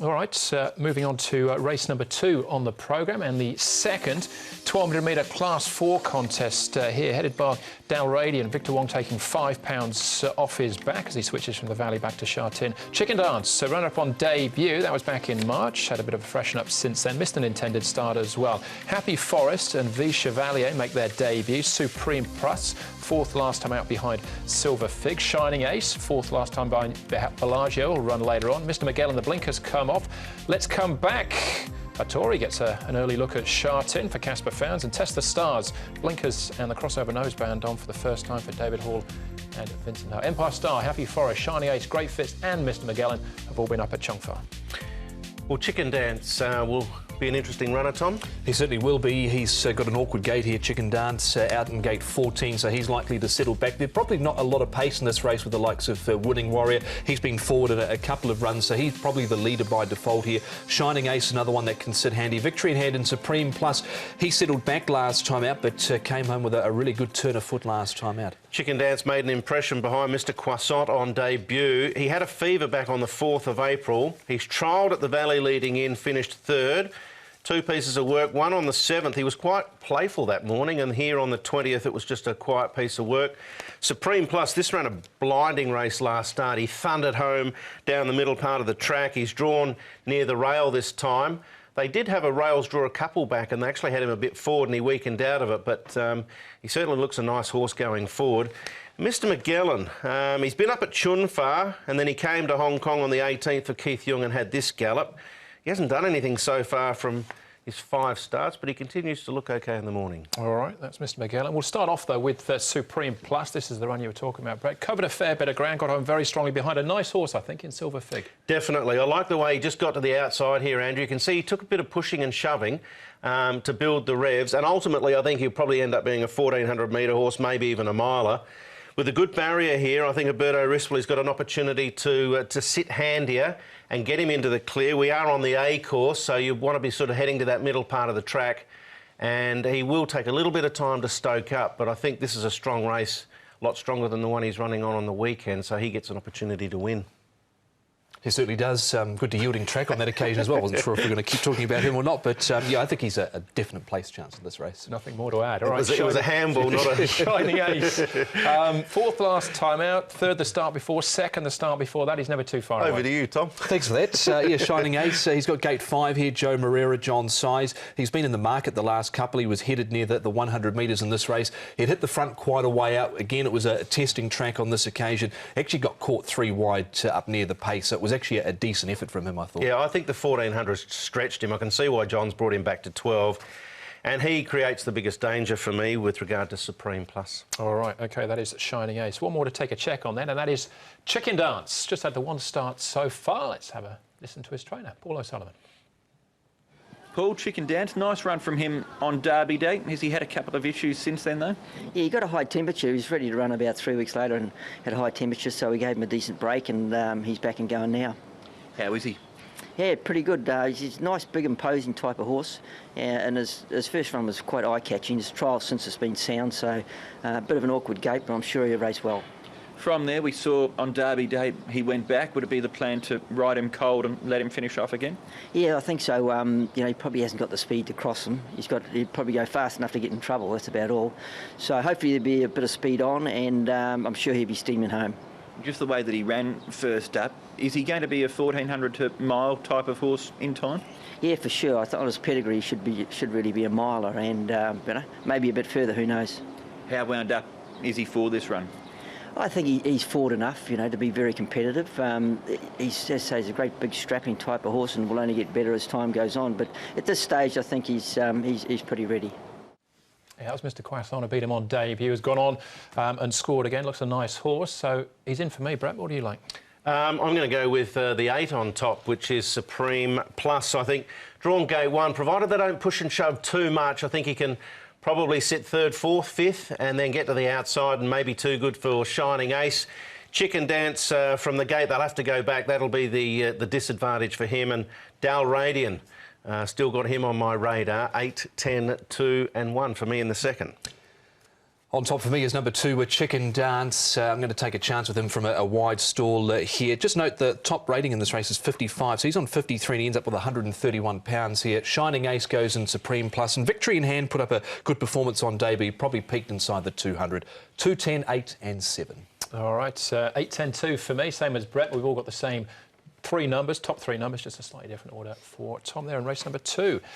All right, moving on to race number 2 on the programme, and the second 1200-metre Class 4 contest here, headed by Dalradian. Victor Wong taking £5 off his back as he switches from the Valley back to Sha Tin. Chicken Dance, so runner-up on debut, that was back in March, had a bit of a freshen up since then, missed an intended start as well. Happy Forest and V Chevalier make their debut. Supreme Plus, 4th last time out behind Silver Fig. Shining Ace, 4th last time by Bellagio, will run later on. Mr Miguel and the blinkers come off. Let's come back. Atori gets an early look at Sha Tin for Casper fans, and Test the Stars. Blinkers and the crossover noseband on for the first time for David Hall and Vincent Ho. Empire Star, Happy Forest, Shining Ace, Great Fist and Mr Magellan have all been up at Chongfa. Well, Chicken Dance will be an interesting runner, Tom. He certainly will be. He's got an awkward gate here, Chicken Dance, out in gate 14, so he's likely to settle back. There's probably not a lot of pace in this race with the likes of Winning Warrior. He's been forward in a couple of runs, so he's probably the leader by default here. Shining Ace, another one that can sit handy. Victory in hand and Supreme Plus. He settled back last time out, but came home with a really good turn of foot last time out. Chicken Dance made an impression behind Mr Croissant on debut. He had a fever back on the 4th of April. He's trialled at the Valley leading in, finished 3rd. 2 pieces of work, one on the 7th. He was quite playful that morning, and here on the 20th it was just a quiet piece of work. Supreme Plus, this ran a blinding race last start. He thundered home down the middle part of the track. He's drawn near the rail this time. They did have a rails draw a couple back, and they actually had him a bit forward and he weakened out of it, but he certainly looks a nice horse going forward. Mr Magellan, he's been up at Chunfa, and then he came to Hong Kong on the 18th for Keith Young and had this gallop. He hasn't done anything so far from his 5 starts, but he continues to look OK in the morning. All right, that's Mr Magellan. We'll start off, though, with Supreme Plus. This is the run you were talking about, Brett. Covered a fair bit of ground, got home very strongly behind a nice horse, I think, in Silver Fig. Definitely. I like the way he just got to the outside here, Andrew. You can see he took a bit of pushing and shoving to build the revs, and ultimately I think he'll probably end up being a 1400-metre horse, maybe even a miler. With a good barrier here, I think Alberto Rispoli's got an opportunity to sit handier and get him into the clear. We are on the A course, so you want to be sort of heading to that middle part of the track, and he will take a little bit of time to stoke up, but I think this is a strong race, a lot stronger than the one he's running on the weekend, so he gets an opportunity to win. He certainly does. Good to yielding track on that occasion as well. Wasn't sure if we're going to keep talking about him or not, but yeah, I think he's a definite place chance in this race. Nothing more to add. All right, it was a handball, not a Shining Ace. 4th last time out, 3rd the start before, 2nd the start before that. He's never too far away. Over to you, Tom. Thanks for that. Yeah, Shining Ace. He's got gate 5 here. Joe Moreira, John Size. He's been in the market the last couple. He was headed near the 100 metres in this race. He'd hit the front quite a way out. Again, it was a testing track on this occasion. Actually got caught 3 wide up near the pace. So it was actually a decent effort from him, I thought. Yeah, I think the 1400 stretched him. I can see why John's brought him back to 12. And he creates the biggest danger for me with regard to Supreme Plus. All right, OK, that is Shining Ace. One more to take a check on then, and that is Chicken Dance. Just had the 1 start so far. Let's have a listen to his trainer, Paul O'Sullivan. Paul, Chicken Dance, nice run from him on Derby Day. Has he had a couple of issues since then, though? Yeah, he got a high temperature. He was ready to run about 3 weeks later and had a high temperature, so we gave him a decent break, and he's back and going now. How is he? Yeah, pretty good. He's a nice, big, imposing type of horse, and his first run was quite eye-catching. His trial since has been sound, so a bit of an awkward gait, but I'm sure he'll race well. From there, we saw on Derby Day he went back. Would it be the plan to ride him cold and let him finish off again? Yeah, I think so. You know, he probably hasn't got the speed to cross him. He'd probably go fast enough to get in trouble. That's about all. So hopefully there'll be a bit of speed on, and I'm sure he'll be steaming home. Just the way that he ran first up, is he going to be a 1400 to mile type of horse in time? Yeah, for sure. I thought on his pedigree should really be a miler, and you know, maybe a bit further. Who knows? How wound up is he for this run? I think he's forward enough, you know, to be very competitive. He's a great big strapping type of horse, and will only get better as time goes on. But at this stage, I think he's pretty ready. Yeah, that was Mr Croissant who beat him on debut. Has gone on and scored again. Looks a nice horse. So he's in for me, Brett. What do you like? I'm going to go with the 8 on top, which is Supreme Plus. I think drawn gate 1, provided they don't push and shove too much, I think he can probably sit 3rd, 4th, 5th, and then get to the outside, and maybe too good for Shining Ace. Chicken Dance from the gate, they'll have to go back. That'll be the disadvantage for him. And Dalradian, still got him on my radar. 8, 10, 2 and 1 for me in the second. On top for me is number 2 with Chicken Dance. I'm going to take a chance with him from a wide stall here. Just note the top rating in this race is 55, so he's on 53 and he ends up with £131 here. Shining Ace goes in Supreme Plus, and Victory in Hand put up a good performance on debut. Probably peaked inside the 200. 2, 10, 8 and 7. All right, 8, 10, 2 for me, same as Brett. We've all got the same 3 numbers, top 3 numbers, just a slightly different order for Tom there in race number 2.